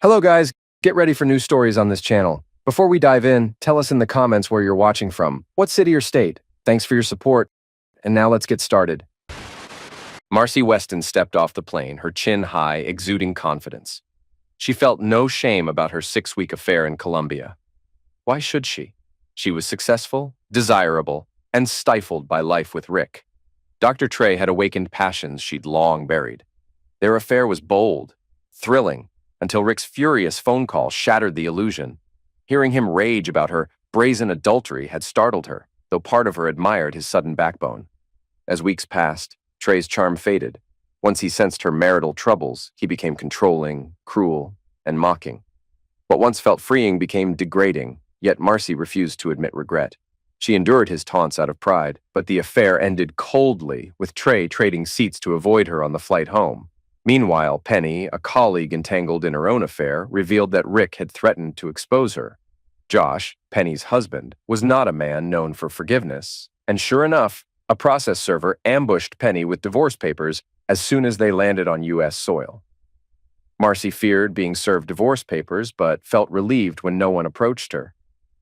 Hello guys, get ready for new stories on this channel. Before we dive in, tell us in the comments where you're watching from. What city or state? Thanks for your support. And now let's get started. Marcy Weston stepped off the plane, her chin high, exuding confidence. She felt no shame about her 6-week affair in Colombia. Why should she? She was successful, desirable, and stifled by life with Rick. Dr. Trey had awakened passions she'd long buried. Their affair was bold, thrilling, until Rick's furious phone call shattered the illusion. Hearing him rage about her brazen adultery had startled her, though part of her admired his sudden backbone. As weeks passed, Trey's charm faded. Once he sensed her marital troubles, he became controlling, cruel, and mocking. What once felt freeing became degrading, yet Marcy refused to admit regret. She endured his taunts out of pride, but the affair ended coldly, with Trey trading seats to avoid her on the flight home. Meanwhile, Penny, a colleague entangled in her own affair, revealed that Rick had threatened to expose her. Josh, Penny's husband, was not a man known for forgiveness, and sure enough, a process server ambushed Penny with divorce papers as soon as they landed on U.S. soil. Marcy feared being served divorce papers, but felt relieved when no one approached her.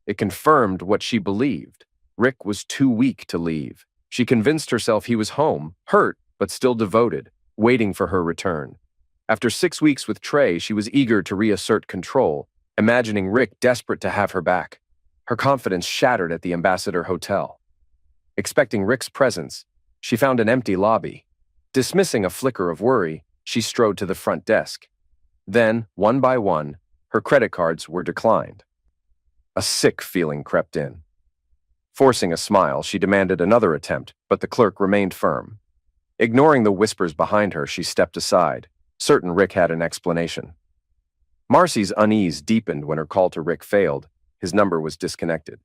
It confirmed what she believed. Rick was too weak to leave. She convinced herself he was home, hurt, but still devoted, waiting for her return. After 6 weeks with Trey, she was eager to reassert control, imagining Rick desperate to have her back. Her confidence shattered at the Ambassador Hotel. Expecting Rick's presence, she found an empty lobby. Dismissing a flicker of worry, she strode to the front desk. Then, one by one, her credit cards were declined. A sick feeling crept in. Forcing a smile, she demanded another attempt, but the clerk remained firm. Ignoring the whispers behind her, she stepped aside, certain Rick had an explanation. Marcy's unease deepened when her call to Rick failed. His number was disconnected.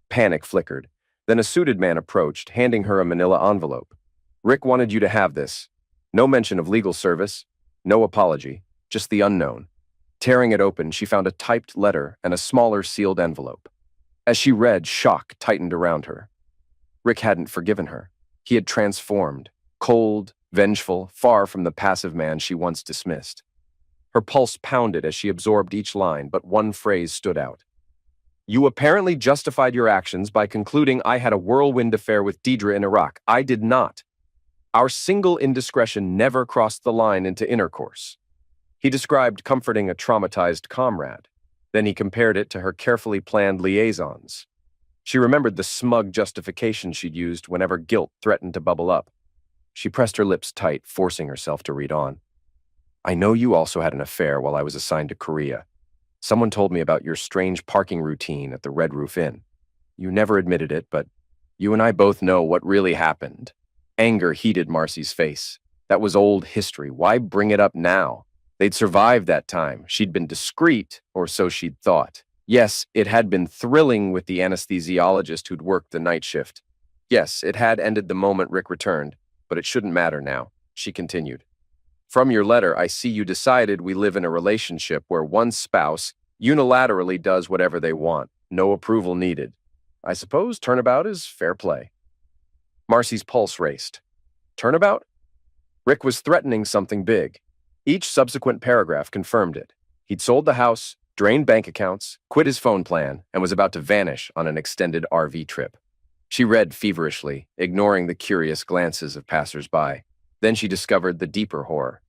Panic flickered. Then a suited man approached, handing her a manila envelope. Rick wanted you to have this. No mention of legal service, no apology, just the unknown. Tearing it open, she found a typed letter and a smaller sealed envelope. As she read, shock tightened around her. Rick hadn't forgiven her. He had transformed. Cold, vengeful, far from the passive man she once dismissed. Her pulse pounded as she absorbed each line, but one phrase stood out. You apparently justified your actions by concluding I had a whirlwind affair with Deidre in Iraq. I did not. Our single indiscretion never crossed the line into intercourse. He described comforting a traumatized comrade. Then he compared it to her carefully planned liaisons. She remembered the smug justification she'd used whenever guilt threatened to bubble up. She pressed her lips tight, forcing herself to read on. I know you also had an affair while I was assigned to Korea. Someone told me about your strange parking routine at the Red Roof Inn. You never admitted it, but you and I both know what really happened. Anger heated Marcy's face. That was old history. Why bring it up now? They'd survived that time. She'd been discreet, or so she'd thought. Yes, it had been thrilling with the anesthesiologist who'd worked the night shift. Yes, it had ended the moment Rick returned. But it shouldn't matter now, she continued. From your letter, I see you decided we live in a relationship where one spouse unilaterally does whatever they want, no approval needed. I suppose turnabout is fair play. Marcy's pulse raced. Turnabout? Rick was threatening something big. Each subsequent paragraph confirmed it. He'd sold the house, drained bank accounts, quit his phone plan, and was about to vanish on an extended RV trip. She read feverishly, ignoring the curious glances of passers-by. Then she discovered the deeper horror.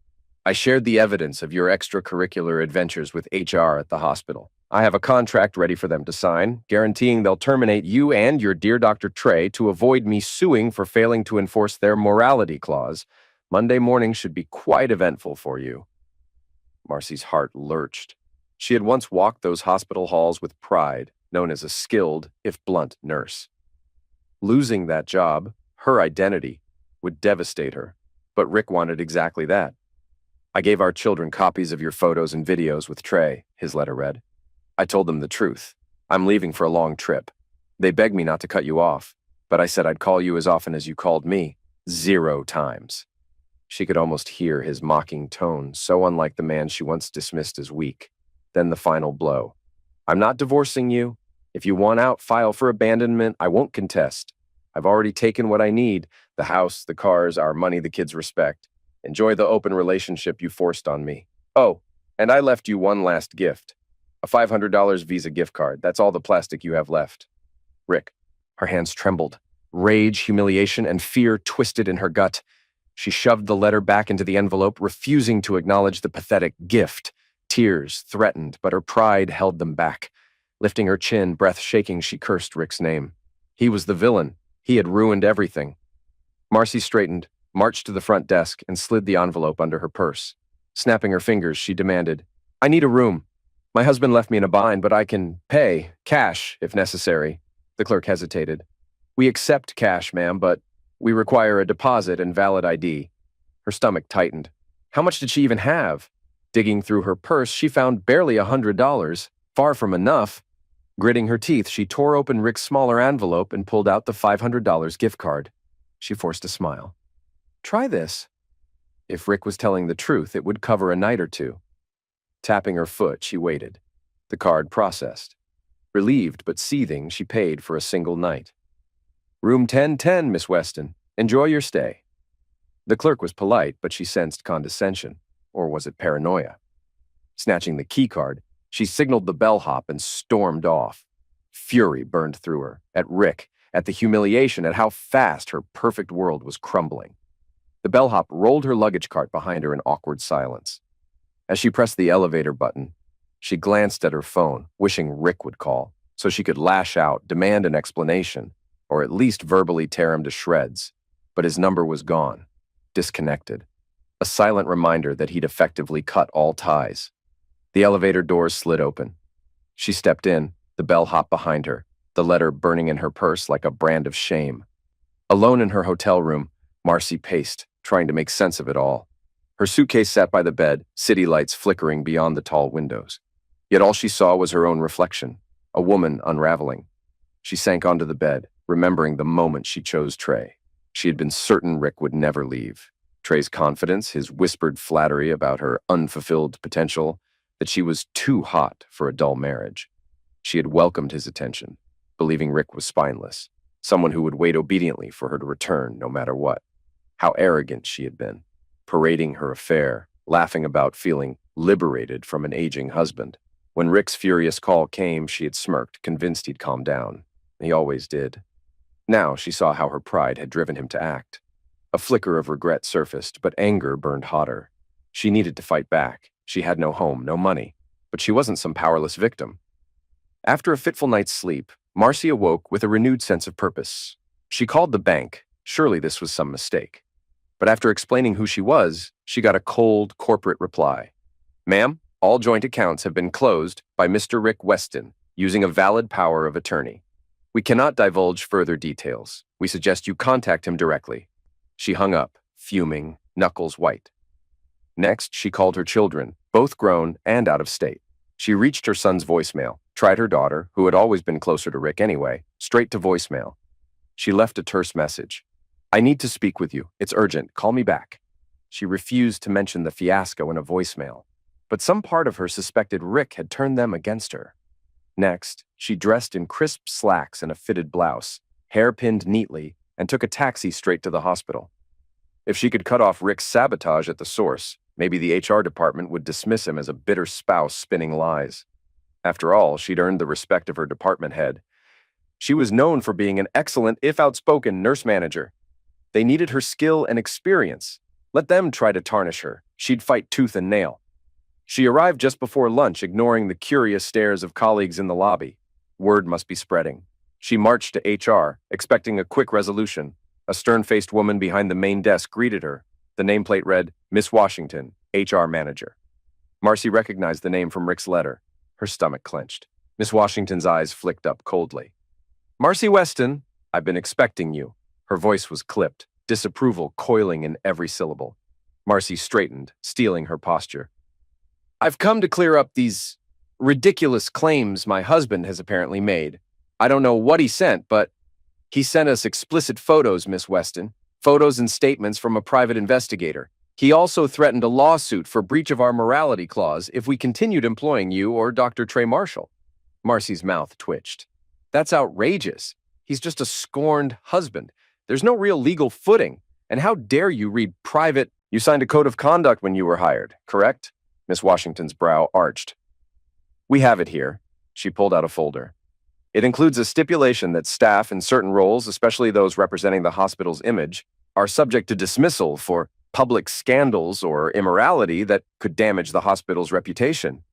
I shared the evidence of your extracurricular adventures with HR at the hospital. I have a contract ready for them to sign, guaranteeing they'll terminate you and your dear Dr. Trey to avoid me suing for failing to enforce their morality clause. Monday morning should be quite eventful for you. Marcy's heart lurched. She had once walked those hospital halls with pride, known as a skilled, if blunt, nurse. Losing that job, her identity, would devastate her, but Rick wanted exactly that. I gave our children copies of your photos and videos with Trey, his letter read. I told them the truth. I'm leaving for a long trip. They begged me not to cut you off, but I said I'd call you as often as you called me, 0 times. She could almost hear his mocking tone, so unlike the man she once dismissed as weak. Then the final blow. I'm not divorcing you. If you want out, file for abandonment. I won't contest. I've already taken what I need, the house, the cars, our money the kids respect. Enjoy the open relationship you forced on me. Oh, And I left you one last gift. A $500 Visa gift card. That's all the plastic you have left. Rick. Her hands trembled. Rage, humiliation, and fear twisted in her gut. She shoved the letter back into the envelope, refusing to acknowledge the pathetic gift. Tears threatened, but her pride held them back. Lifting her chin, breath shaking, she cursed Rick's name. He was the villain. He had ruined everything. Marcy straightened, marched to the front desk, and slid the envelope under her purse. Snapping her fingers, she demanded, "I need a room. My husband left me in a bind, but I can pay, cash, if necessary." The clerk hesitated. "We accept cash, ma'am, but we require a deposit and valid ID." Her stomach tightened. How much did she even have? Digging through her purse, she found barely $100, far from enough. Gritting her teeth, she tore open Rick's smaller envelope and pulled out the $500 gift card. She forced a smile. "Try this." If Rick was telling the truth, it would cover a night or two. Tapping her foot, she waited. The card processed. Relieved but seething, she paid for a single night. "Room 1010, Miss Weston. Enjoy your stay." The clerk was polite, but she sensed condescension. Or was it paranoia? Snatching the key card, she signaled the bellhop and stormed off. Fury burned through her, at Rick, at the humiliation, at how fast her perfect world was crumbling. The bellhop rolled her luggage cart behind her in awkward silence. As she pressed the elevator button, she glanced at her phone, wishing Rick would call, so she could lash out, demand an explanation, or at least verbally tear him to shreds. But his number was gone, disconnected. A silent reminder that he'd effectively cut all ties. The elevator doors slid open. She stepped in, the bellhop behind her, the letter burning in her purse like a brand of shame. Alone in her hotel room, Marcy paced, trying to make sense of it all. Her suitcase sat by the bed, city lights flickering beyond the tall windows. Yet all she saw was her own reflection, a woman unraveling. She sank onto the bed, remembering the moment she chose Trey. She had been certain Rick would never leave. Trey's confidence, his whispered flattery about her unfulfilled potential, that she was too hot for a dull marriage. She had welcomed his attention, believing Rick was spineless, someone who would wait obediently for her to return no matter what. How arrogant she had been, parading her affair, laughing about feeling liberated from an aging husband. When Rick's furious call came, she had smirked, convinced he'd calm down. He always did. Now she saw how her pride had driven him to act. A flicker of regret surfaced, but anger burned hotter. She needed to fight back. She had no home, no money, but she wasn't some powerless victim. After a fitful night's sleep, Marcy awoke with a renewed sense of purpose. She called the bank. Surely this was some mistake. But after explaining who she was, she got a cold, corporate reply. "Ma'am, all joint accounts have been closed by Mr. Rick Weston using a valid power of attorney. We cannot divulge further details. We suggest you contact him directly." She hung up, fuming, knuckles white. Next, she called her children, both grown and out of state. She reached her son's voicemail, tried her daughter, who had always been closer to Rick anyway, straight to voicemail. She left a terse message. "I need to speak with you. It's urgent. Call me back." She refused to mention the fiasco in a voicemail, but some part of her suspected Rick had turned them against her. Next, she dressed in crisp slacks and a fitted blouse, hair pinned neatly, and took a taxi straight to the hospital. If she could cut off Rick's sabotage at the source, maybe the HR department would dismiss him as a bitter spouse spinning lies. After all, she'd earned the respect of her department head. She was known for being an excellent, if outspoken, nurse manager. They needed her skill and experience. Let them try to tarnish her. She'd fight tooth and nail. She arrived just before lunch, ignoring the curious stares of colleagues in the lobby. Word must be spreading. She marched to HR, expecting a quick resolution. A stern-faced woman behind the main desk greeted her. The nameplate read, "Miss Washington, HR Manager." Marcy recognized the name from Rick's letter. Her stomach clenched. Miss Washington's eyes flicked up coldly. "Marcy Weston, I've been expecting you." Her voice was clipped, disapproval coiling in every syllable. Marcy straightened, steeling her posture. "I've come to clear up these ridiculous claims my husband has apparently made. I don't know what he sent, but he sent us explicit photos, Miss Weston. Photos and statements from a private investigator. He also threatened a lawsuit for breach of our morality clause if we continued employing you or Dr. Trey Marshall." Marcy's mouth twitched. "That's outrageous. He's just a scorned husband. There's no real legal footing. And how dare you read private— You signed a code of conduct when you were hired, correct?" Miss Washington's brow arched. We have it here. She pulled out a folder. It includes a stipulation that staff in certain roles, especially those representing the hospital's image, are subject to dismissal for public scandals or immorality that could damage the hospital's reputation.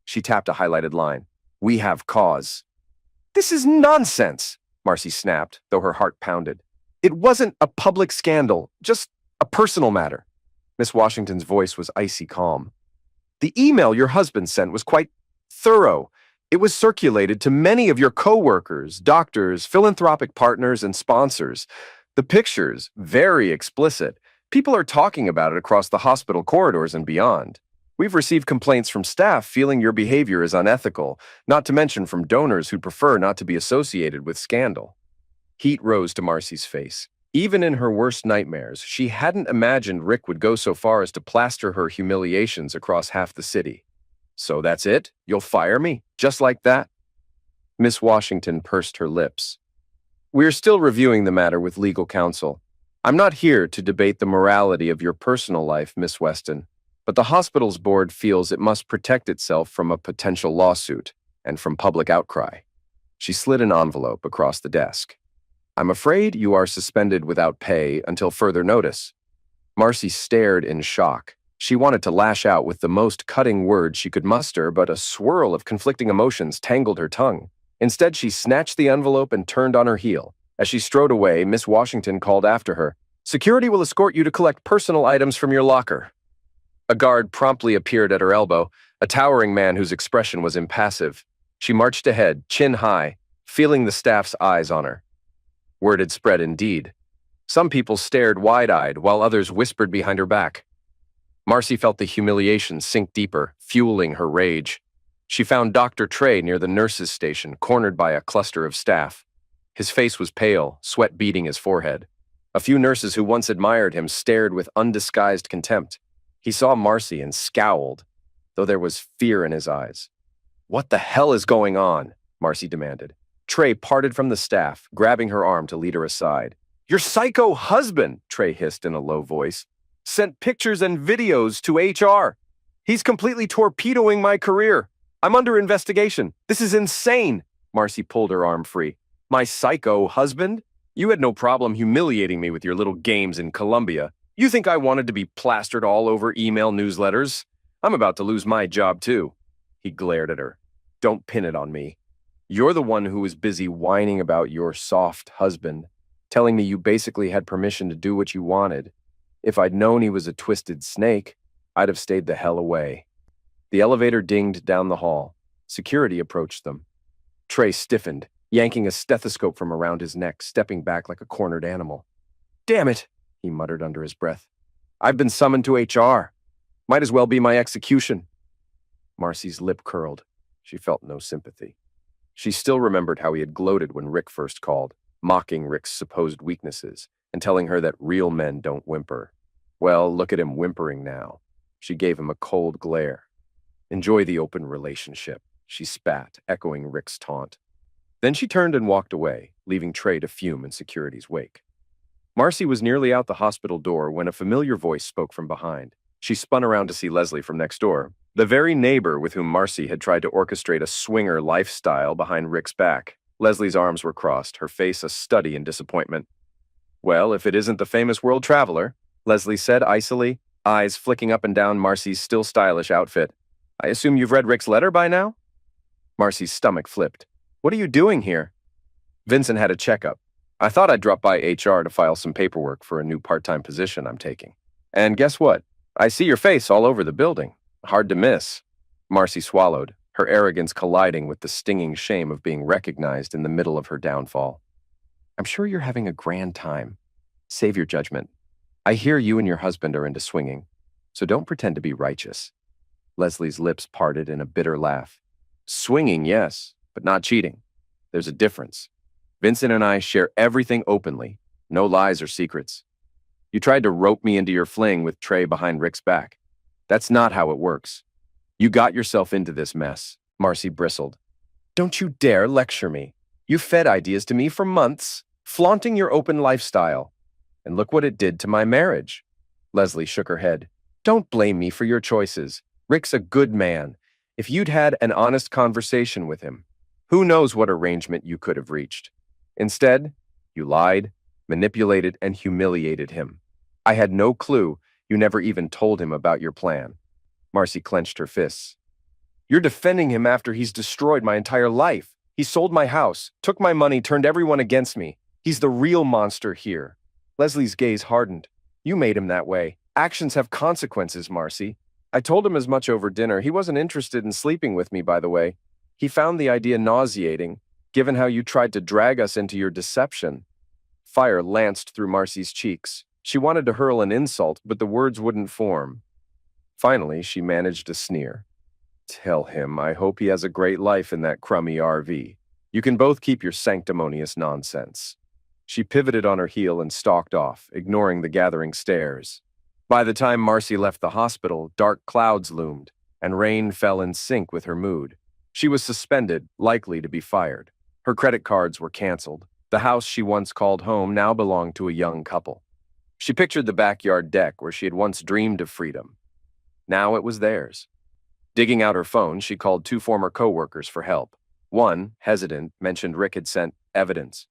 She tapped a highlighted line. We have cause. This is nonsense, Marcy snapped, though her heart pounded. It wasn't a public scandal, just a personal matter. Miss Washington's voice was icy calm. The email your husband sent was quite thorough. It was circulated to many of your co-workers, doctors, philanthropic partners, and sponsors. The pictures, very explicit. People are talking about it across the hospital corridors and beyond. We've received complaints from staff feeling your behavior is unethical, not to mention from donors who prefer not to be associated with scandal. Heat rose to Marcy's face. Even in her worst nightmares, she hadn't imagined Rick would go so far as to plaster her humiliations across half the city. So that's it? You'll fire me? Just like that? Miss Washington pursed her lips. We're still reviewing the matter with legal counsel. I'm not here to debate the morality of your personal life, Miss Weston, but the hospital's board feels it must protect itself from a potential lawsuit and from public outcry. She slid an envelope across the desk. I'm afraid you are suspended without pay until further notice. Marcy stared in shock. She wanted to lash out with the most cutting words she could muster, but a swirl of conflicting emotions tangled her tongue. Instead, she snatched the envelope and turned on her heel. As she strode away, Miss Washington called after her. Security will escort you to collect personal items from your locker. A guard promptly appeared at her elbow, a towering man whose expression was impassive. She marched ahead, chin high, feeling the staff's eyes on her. Word had spread indeed. Some people stared wide-eyed, while others whispered behind her back. Marcy felt the humiliation sink deeper, fueling her rage. She found Dr. Trey near the nurses' station, cornered by a cluster of staff. His face was pale, sweat beading his forehead. A few nurses who once admired him stared with undisguised contempt. He saw Marcy and scowled, though there was fear in his eyes. What the hell is going on? Marcy demanded. Trey parted from the staff, grabbing her arm to lead her aside. Your psycho husband, Trey hissed in a low voice, sent pictures and videos to HR. He's completely torpedoing my career. I'm under investigation. This is insane. Marcy pulled her arm free. My psycho husband? You had no problem humiliating me with your little games in Colombia. You think I wanted to be plastered all over email newsletters? I'm about to lose my job too. He glared at her. Don't pin it on me. You're the one who was busy whining about your soft husband, telling me you basically had permission to do what you wanted. If I'd known he was a twisted snake, I'd have stayed the hell away. The elevator dinged down the hall. Security approached them. Trey stiffened, yanking a stethoscope from around his neck, stepping back like a cornered animal. Damn it, he muttered under his breath. I've been summoned to HR. Might as well be my execution. Marcy's lip curled. She felt no sympathy. She still remembered how he had gloated when Rick first called, mocking Rick's supposed weaknesses and telling her that real men don't whimper. Well, look at him whimpering now. She gave him a cold glare. Enjoy the open relationship, she spat, echoing Rick's taunt. Then she turned and walked away, leaving Trey to fume in security's wake. Marcy was nearly out the hospital door when a familiar voice spoke from behind. She spun around to see Leslie from next door, the very neighbor with whom Marcy had tried to orchestrate a swinger lifestyle behind Rick's back. Leslie's arms were crossed, her face a study in disappointment. Well, if it isn't the famous world traveler, Leslie said icily, eyes flicking up and down Marcy's still stylish outfit. I assume you've read Rick's letter by now? Marcy's stomach flipped. What are you doing here? Vincent had a checkup. I thought I'd drop by HR to file some paperwork for a new part-time position I'm taking. And guess what? I see your face all over the building. Hard to miss. Marcy swallowed, her arrogance colliding with the stinging shame of being recognized in the middle of her downfall. I'm sure you're having a grand time. Save your judgment. I hear you and your husband are into swinging, so don't pretend to be righteous. Leslie's lips parted in a bitter laugh. Swinging, yes, but not cheating. There's a difference. Vincent and I share everything openly, no lies or secrets. You tried to rope me into your fling with Trey behind Rick's back. That's not how it works. You got yourself into this mess, Marcy bristled. Don't you dare lecture me. You fed ideas to me for months, flaunting your open lifestyle. And look what it did to my marriage. Leslie shook her head. Don't blame me for your choices. Rick's a good man. If you'd had an honest conversation with him, who knows what arrangement you could have reached. Instead, you lied, manipulated, and humiliated him. I had no clue you never even told him about your plan. Marcy clenched her fists. You're defending him after he's destroyed my entire life. He sold my house, took my money, turned everyone against me. He's the real monster here. Leslie's gaze hardened. You made him that way. Actions have consequences, Marcy. I told him as much over dinner. He wasn't interested in sleeping with me, by the way. He found the idea nauseating, given how you tried to drag us into your deception. Fire lanced through Marcy's cheeks. She wanted to hurl an insult, but the words wouldn't form. Finally, she managed a sneer. Tell him I hope he has a great life in that crummy RV. You can both keep your sanctimonious nonsense. She pivoted on her heel and stalked off, ignoring the gathering stares. By the time Marcy left the hospital, dark clouds loomed, and rain fell in sync with her mood. She was suspended, likely to be fired. Her credit cards were canceled. The house she once called home now belonged to a young couple. She pictured the backyard deck where she had once dreamed of freedom. Now it was theirs. Digging out her phone, she called two former co-workers for help. One, hesitant, mentioned Rick had sent evidence.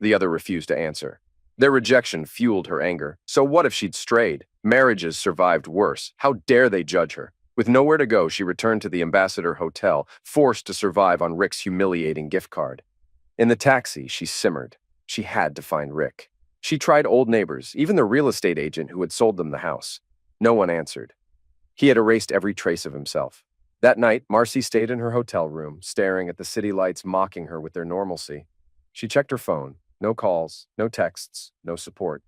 The other refused to answer. Their rejection fueled her anger. So what if she'd strayed? Marriages survived worse. How dare they judge her? With nowhere to go, she returned to the Ambassador Hotel, forced to survive on Rick's humiliating gift card. In the taxi, she simmered. She had to find Rick. She tried old neighbors, even the real estate agent who had sold them the house. No one answered. He had erased every trace of himself. That night, Marcy stayed in her hotel room, staring at the city lights mocking her with their normalcy. She checked her phone. No calls, no texts, no support.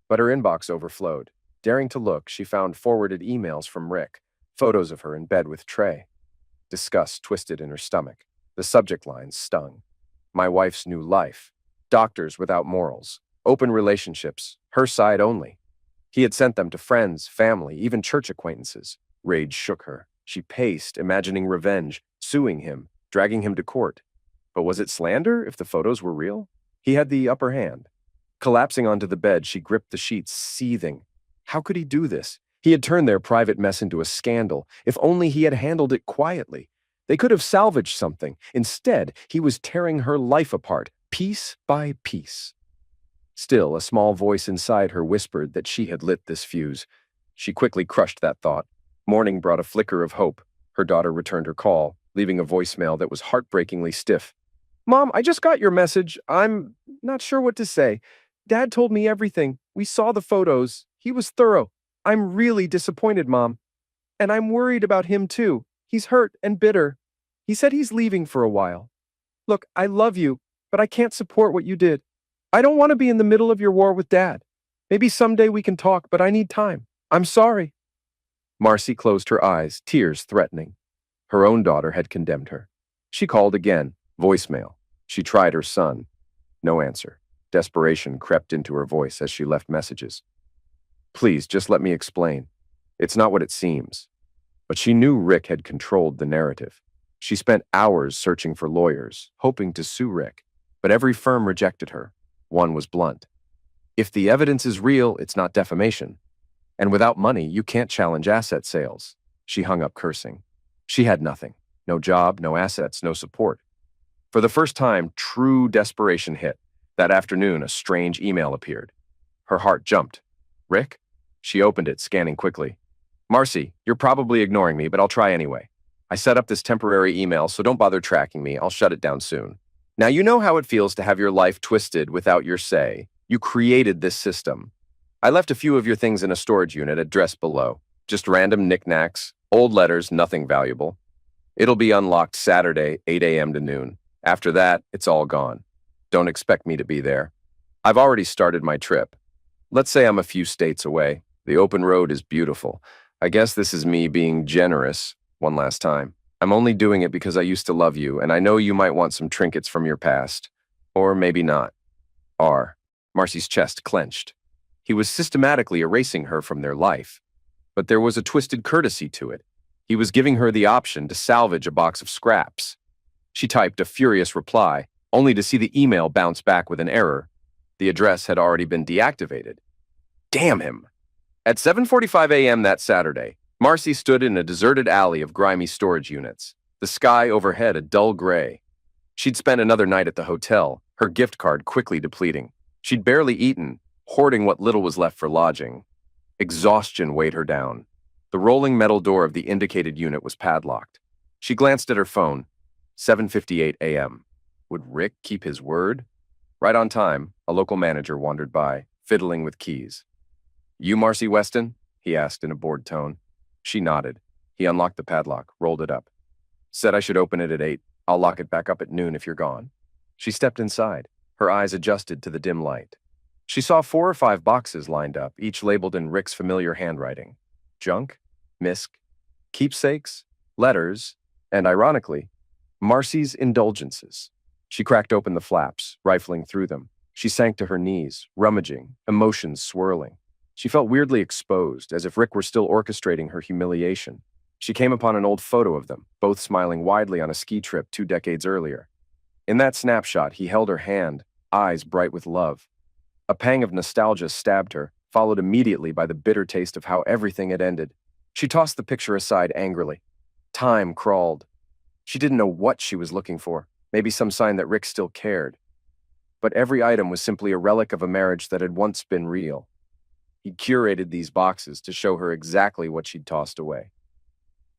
But her inbox overflowed. Daring to look, she found forwarded emails from Rick, photos of her in bed with Trey. Disgust twisted in her stomach. The subject lines stung. My wife's new life. Doctors without morals. Open relationships. Her side only. He had sent them to friends, family, even church acquaintances. Rage shook her. She paced, imagining revenge, suing him, dragging him to court. But was it slander if the photos were real? He had the upper hand. Collapsing onto the bed, she gripped the sheets, seething. How could he do this? He had turned their private mess into a scandal. If only he had handled it quietly. They could have salvaged something. Instead, he was tearing her life apart, piece by piece. Still, a small voice inside her whispered that she had lit this fuse. She quickly crushed that thought. Morning brought a flicker of hope. Her daughter returned her call, leaving a voicemail that was heartbreakingly stiff. Mom, I just got your message. I'm not sure what to say. Dad told me everything. We saw the photos. He was thorough. I'm really disappointed, Mom. And I'm worried about him too. He's hurt and bitter. He said he's leaving for a while. Look, I love you, but I can't support what you did. I don't want to be in the middle of your war with Dad. Maybe someday we can talk, but I need time. I'm sorry. Marcy closed her eyes, tears threatening. Her own daughter had condemned her. She called again. Voicemail. She tried her son. No answer. Desperation crept into her voice as she left messages. Please, just let me explain. It's not what it seems. But she knew Rick had controlled the narrative. She spent hours searching for lawyers, hoping to sue Rick. But every firm rejected her. One was blunt. If the evidence is real, it's not defamation. And without money, you can't challenge asset sales. She hung up cursing. She had nothing. No job, no assets, no support. For the first time, true desperation hit. That afternoon, a strange email appeared. Her heart jumped. Rick? She opened it, scanning quickly. Marcy, you're probably ignoring me, but I'll try anyway. I set up this temporary email, so don't bother tracking me. I'll shut it down soon. Now you know how it feels to have your life twisted without your say. You created this system. I left a few of your things in a storage unit addressed below. Just random knickknacks, old letters, nothing valuable. It'll be unlocked Saturday, 8 a.m. to noon. After that, it's all gone. Don't expect me to be there. I've already started my trip. Let's say I'm a few states away. The open road is beautiful. I guess this is me being generous one last time. I'm only doing it because I used to love you, and I know you might want some trinkets from your past. Or maybe not. R. Marcy's chest clenched. He was systematically erasing her from their life. But there was a twisted courtesy to it. He was giving her the option to salvage a box of scraps. She typed a furious reply, only to see the email bounce back with an error. The address had already been deactivated. Damn him! At 7:45 a.m. that Saturday, Marcy stood in a deserted alley of grimy storage units, the sky overhead a dull gray. She'd spent another night at the hotel, her gift card quickly depleting. She'd barely eaten, hoarding what little was left for lodging. Exhaustion weighed her down. The rolling metal door of the indicated unit was padlocked. She glanced at her phone. 7:58 a.m. Would Rick keep his word? Right on time, a local manager wandered by, fiddling with keys. "You Marcy Weston?" he asked in a bored tone. She nodded. He unlocked the padlock, rolled it up. "Said I should open it at 8. I'll lock it back up at noon if you're gone." She stepped inside, her eyes adjusted to the dim light. She saw 4 or 5 boxes lined up, each labeled in Rick's familiar handwriting. Junk, misc, keepsakes, letters, and ironically, Marcy's indulgences. She cracked open the flaps, rifling through them. She sank to her knees, rummaging, emotions swirling. She felt weirdly exposed, as if Rick were still orchestrating her humiliation. She came upon an old photo of them, both smiling widely on a ski trip 2 decades earlier. In that snapshot, he held her hand, eyes bright with love. A pang of nostalgia stabbed her, followed immediately by the bitter taste of how everything had ended. She tossed the picture aside angrily. Time crawled. She didn't know what she was looking for, maybe some sign that Rick still cared. But every item was simply a relic of a marriage that had once been real. He'd curated these boxes to show her exactly what she'd tossed away.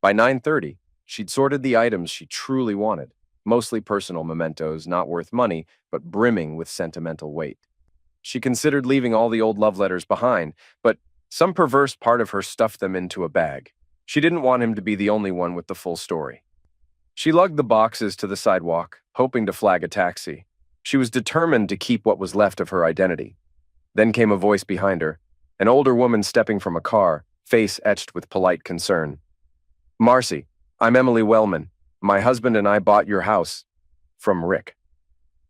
By 9:30, she'd sorted the items she truly wanted, mostly personal mementos not worth money, but brimming with sentimental weight. She considered leaving all the old love letters behind, but some perverse part of her stuffed them into a bag. She didn't want him to be the only one with the full story. She lugged the boxes to the sidewalk, hoping to flag a taxi. She was determined to keep what was left of her identity. Then came a voice behind her, an older woman stepping from a car, face etched with polite concern. "Marcy, I'm Emily Wellman. My husband and I bought your house." From Rick.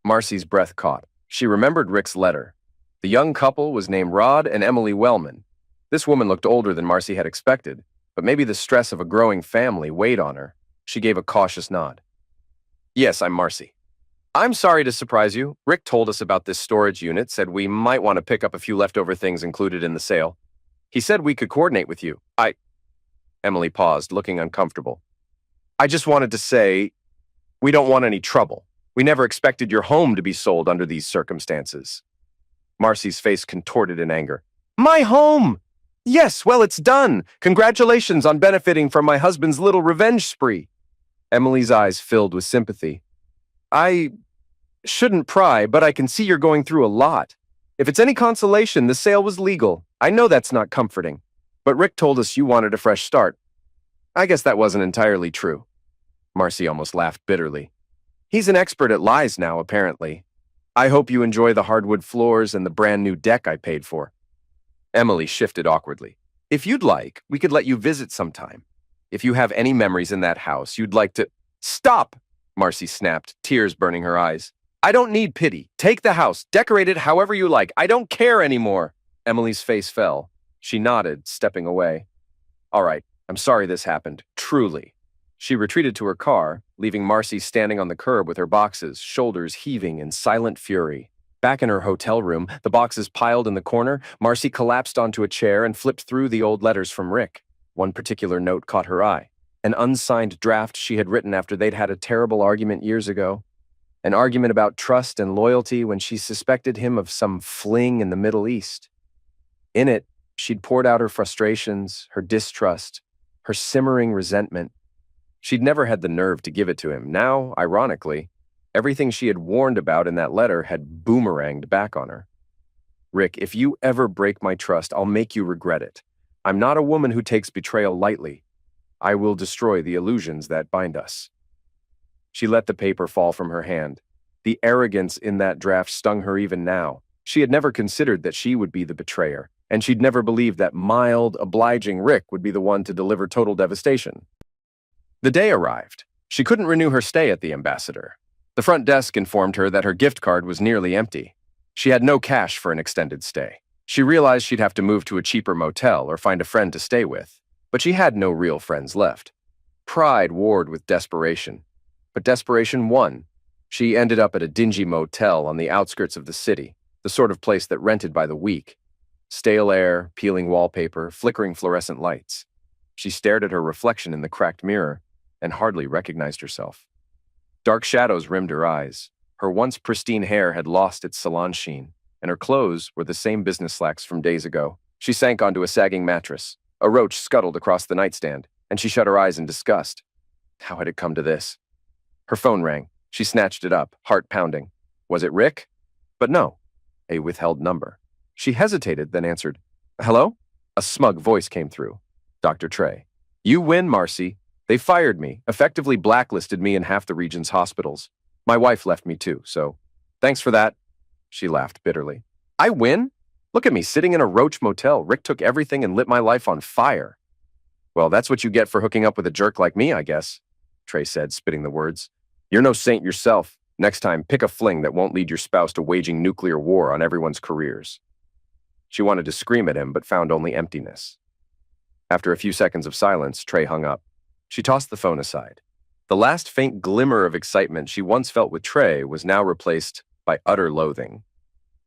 Marcy's breath caught. She remembered Rick's letter. The young couple was named Rod and Emily Wellman. This woman looked older than Marcy had expected, but maybe the stress of a growing family weighed on her. She gave a cautious nod. "Yes, I'm Marcy. I'm sorry to surprise you. Rick told us about this storage unit, said we might want to pick up a few leftover things included in the sale. He said we could coordinate with you. Emily paused, looking uncomfortable. "I just wanted to say, we don't want any trouble. We never expected your home to be sold under these circumstances." Marcy's face contorted in anger. "My home! Yes, well, it's done. Congratulations on benefiting from my husband's little revenge spree." Emily's eyes filled with sympathy. "I shouldn't pry, but I can see you're going through a lot. If it's any consolation, the sale was legal. I know that's not comforting. But Rick told us you wanted a fresh start. I guess that wasn't entirely true." Marcy almost laughed bitterly. "He's an expert at lies now, apparently. I hope you enjoy the hardwood floors and the brand new deck I paid for." Emily shifted awkwardly. "If you'd like, we could let you visit sometime. If you have any memories in that house you'd like to—" "Stop!" Marcy snapped, tears burning her eyes. "I don't need pity. Take the house, decorate it however you like. I don't care anymore." Emily's face fell. She nodded, stepping away. "All right, I'm sorry this happened, truly." She retreated to her car, leaving Marcy standing on the curb with her boxes, shoulders heaving in silent fury. Back in her hotel room, the boxes piled in the corner, Marcy collapsed onto a chair and flipped through the old letters from Rick. One particular note caught her eye. An unsigned draft she had written after they'd had a terrible argument years ago. An argument about trust and loyalty when she suspected him of some fling in the Middle East. In it, she'd poured out her frustrations, her distrust, her simmering resentment. She'd never had the nerve to give it to him. Now, ironically, everything she had warned about in that letter had boomeranged back on her. "Rick, if you ever break my trust, I'll make you regret it. I'm not a woman who takes betrayal lightly. I will destroy the illusions that bind us." She let the paper fall from her hand. The arrogance in that draft stung her even now. She had never considered that she would be the betrayer, and she'd never believed that mild, obliging Rick would be the one to deliver total devastation. The day arrived. She couldn't renew her stay at the Ambassador. The front desk informed her that her gift card was nearly empty. She had no cash for an extended stay. She realized she'd have to move to a cheaper motel or find a friend to stay with. But she had no real friends left. Pride warred with desperation. But desperation won. She ended up at a dingy motel on the outskirts of the city, the sort of place that rented by the week. Stale air, peeling wallpaper, flickering fluorescent lights. She stared at her reflection in the cracked mirror and hardly recognized herself. Dark shadows rimmed her eyes. Her once pristine hair had lost its salon sheen, and her clothes were the same business slacks from days ago. She sank onto a sagging mattress. A roach scuttled across the nightstand, and she shut her eyes in disgust. How had it come to this? Her phone rang. She snatched it up, heart pounding. Was it Rick? But no, a withheld number. She hesitated, then answered, "Hello?" A smug voice came through. Dr. Trey. "You win, Marcy. They fired me, effectively blacklisted me in half the region's hospitals. My wife left me too, so thanks for that." She laughed bitterly. "I win? Look at me sitting in a roach motel. Rick took everything and lit my life on fire." "Well, that's what you get for hooking up with a jerk like me, I guess," Trey said, spitting the words. "You're no saint yourself. Next time, pick a fling that won't lead your spouse to waging nuclear war on everyone's careers." She wanted to scream at him, but found only emptiness. After a few seconds of silence, Trey hung up. She tossed the phone aside. The last faint glimmer of excitement she once felt with Trey was now replaced by utter loathing.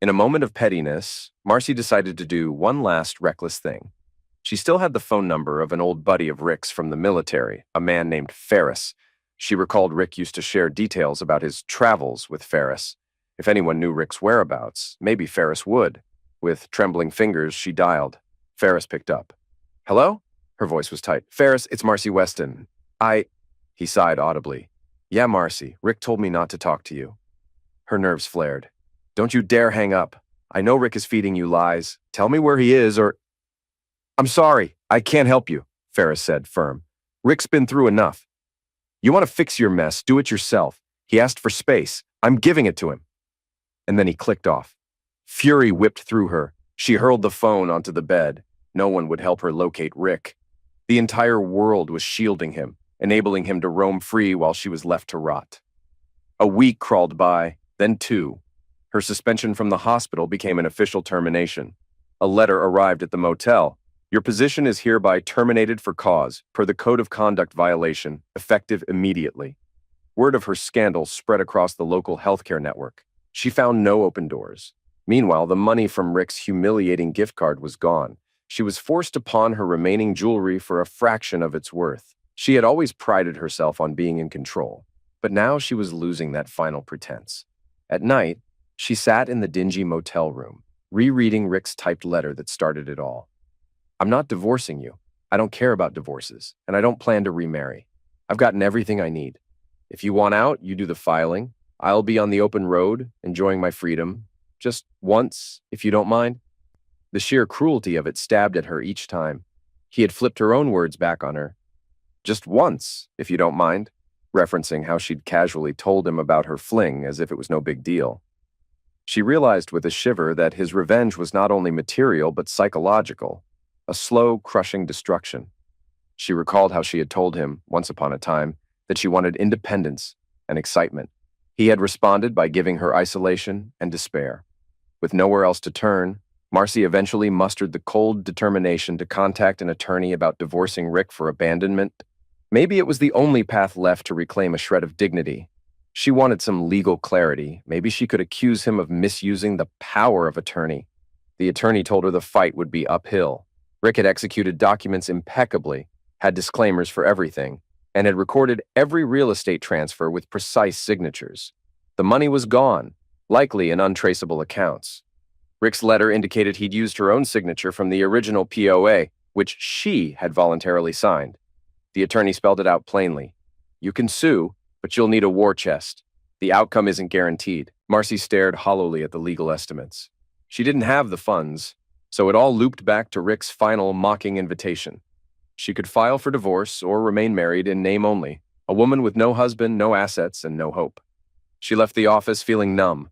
In a moment of pettiness, Marcy decided to do one last reckless thing. She still had the phone number of an old buddy of Rick's from the military, a man named Ferris. She recalled Rick used to share details about his travels with Ferris. If anyone knew Rick's whereabouts, maybe Ferris would. With trembling fingers, she dialed. Ferris picked up. "Hello?" Her voice was tight. "Ferris, it's Marcy Weston. He sighed audibly. "Yeah, Marcy, Rick told me not to talk to you." Her nerves flared. "Don't you dare hang up. I know Rick is feeding you lies. Tell me where he is or—" "I'm sorry, I can't help you," Ferris said, firm. "Rick's been through enough. You want to fix your mess, do it yourself. He asked for space. I'm giving it to him." And then he clicked off. Fury whipped through her. She hurled the phone onto the bed. No one would help her locate Rick. The entire world was shielding him, enabling him to roam free while she was left to rot. A week crawled by, then two. Her suspension from the hospital became an official termination. A letter arrived at the motel. "Your position is hereby terminated for cause, per the Code of Conduct violation, effective immediately." Word of her scandal spread across the local healthcare network. She found no open doors. Meanwhile, the money from Rick's humiliating gift card was gone. She was forced to pawn her remaining jewelry for a fraction of its worth. She had always prided herself on being in control, but now she was losing that final pretense. At night, she sat in the dingy motel room, rereading Rick's typed letter that started it all. "I'm not divorcing you. I don't care about divorces, and I don't plan to remarry. I've gotten everything I need. If you want out, you do the filing. I'll be on the open road, enjoying my freedom. Just once, if you don't mind." The sheer cruelty of it stabbed at her each time. He had flipped her own words back on her. "Just once, if you don't mind," referencing how she'd casually told him about her fling as if it was no big deal. She realized with a shiver that his revenge was not only material but psychological, a slow, crushing destruction. She recalled how she had told him, once upon a time, that she wanted independence and excitement. He had responded by giving her isolation and despair. With nowhere else to turn, Marcy eventually mustered the cold determination to contact an attorney about divorcing Rick for abandonment. Maybe it was the only path left to reclaim a shred of dignity. She wanted some legal clarity. Maybe she could accuse him of misusing the power of attorney. The attorney told her the fight would be uphill. Rick had executed documents impeccably, had disclaimers for everything, and had recorded every real estate transfer with precise signatures. The money was gone, likely in untraceable accounts. Rick's letter indicated he'd used her own signature from the original POA, which she had voluntarily signed. The attorney spelled it out plainly. "You can sue, but you'll need a war chest. The outcome isn't guaranteed." Marcy stared hollowly at the legal estimates. She didn't have the funds, so it all looped back to Rick's final mocking invitation. She could file for divorce or remain married in name only, a woman with no husband, no assets, and no hope. She left the office feeling numb.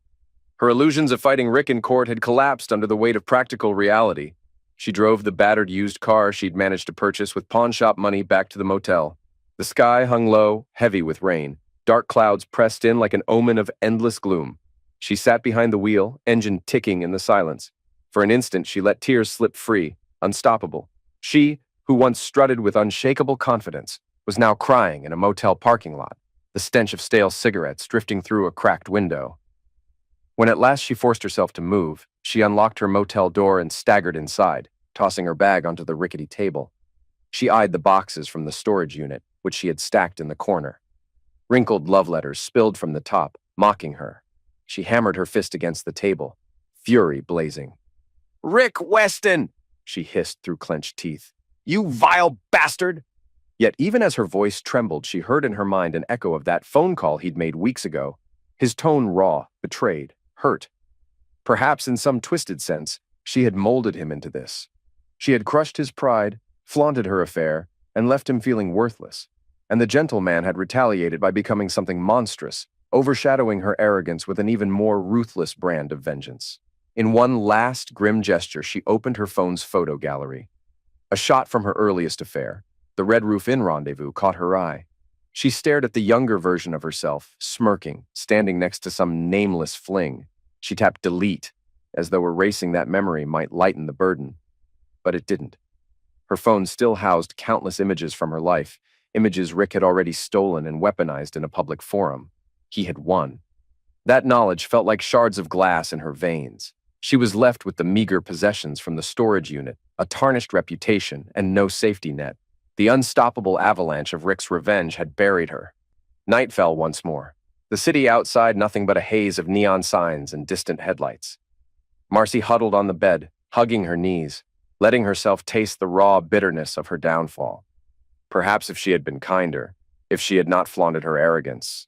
Her illusions of fighting Rick in court had collapsed under the weight of practical reality. She drove the battered used car she'd managed to purchase with pawn shop money back to the motel. The sky hung low, heavy with rain. Dark clouds pressed in like an omen of endless gloom. She sat behind the wheel, engine ticking in the silence. For an instant, she let tears slip free, unstoppable. She, who once strutted with unshakable confidence, was now crying in a motel parking lot, the stench of stale cigarettes drifting through a cracked window. When at last she forced herself to move, she unlocked her motel door and staggered inside, tossing her bag onto the rickety table. She eyed the boxes from the storage unit, which she had stacked in the corner. Wrinkled love letters spilled from the top, mocking her. She hammered her fist against the table, fury blazing. "Rick Weston!" she hissed through clenched teeth. "You vile bastard!" Yet even as her voice trembled, she heard in her mind an echo of that phone call he'd made weeks ago, his tone raw, betrayed, hurt. Perhaps in some twisted sense, she had molded him into this. She had crushed his pride, flaunted her affair, and left him feeling worthless. And the gentleman had retaliated by becoming something monstrous, overshadowing her arrogance with an even more ruthless brand of vengeance. In one last grim gesture, she opened her phone's photo gallery. A shot from her earliest affair, the Red Roof Inn rendezvous, caught her eye. She stared at the younger version of herself, smirking, standing next to some nameless fling. She tapped delete, as though erasing that memory might lighten the burden. But it didn't. Her phone still housed countless images from her life, images Rick had already stolen and weaponized in a public forum. He had won. That knowledge felt like shards of glass in her veins. She was left with the meager possessions from the storage unit, a tarnished reputation, and no safety net. The unstoppable avalanche of Rick's revenge had buried her. Night fell once more. The city outside nothing but a haze of neon signs and distant headlights. Marcy huddled on the bed, hugging her knees, letting herself taste the raw bitterness of her downfall. Perhaps if she had been kinder, if she had not flaunted her arrogance,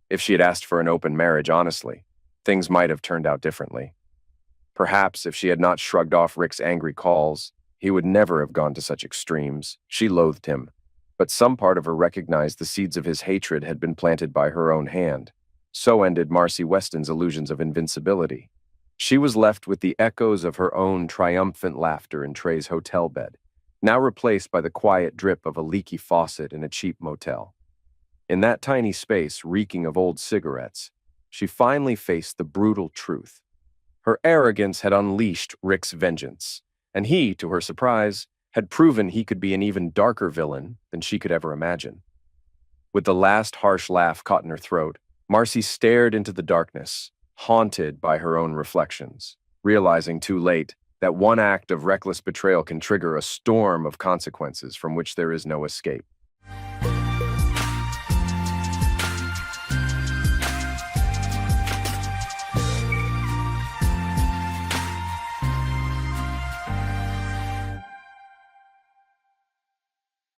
if she had asked for an open marriage honestly, things might have turned out differently. Perhaps if she had not shrugged off Rick's angry calls, he would never have gone to such extremes. She loathed him, but some part of her recognized the seeds of his hatred had been planted by her own hand. So ended Marcy Weston's illusions of invincibility. She was left with the echoes of her own triumphant laughter in Trey's hotel bed, now replaced by the quiet drip of a leaky faucet in a cheap motel. In that tiny space, reeking of old cigarettes, she finally faced the brutal truth. Her arrogance had unleashed Rick's vengeance, and he, to her surprise, had proven he could be an even darker villain than she could ever imagine. With the last harsh laugh caught in her throat, Marcy stared into the darkness, haunted by her own reflections, realizing too late that one act of reckless betrayal can trigger a storm of consequences from which there is no escape.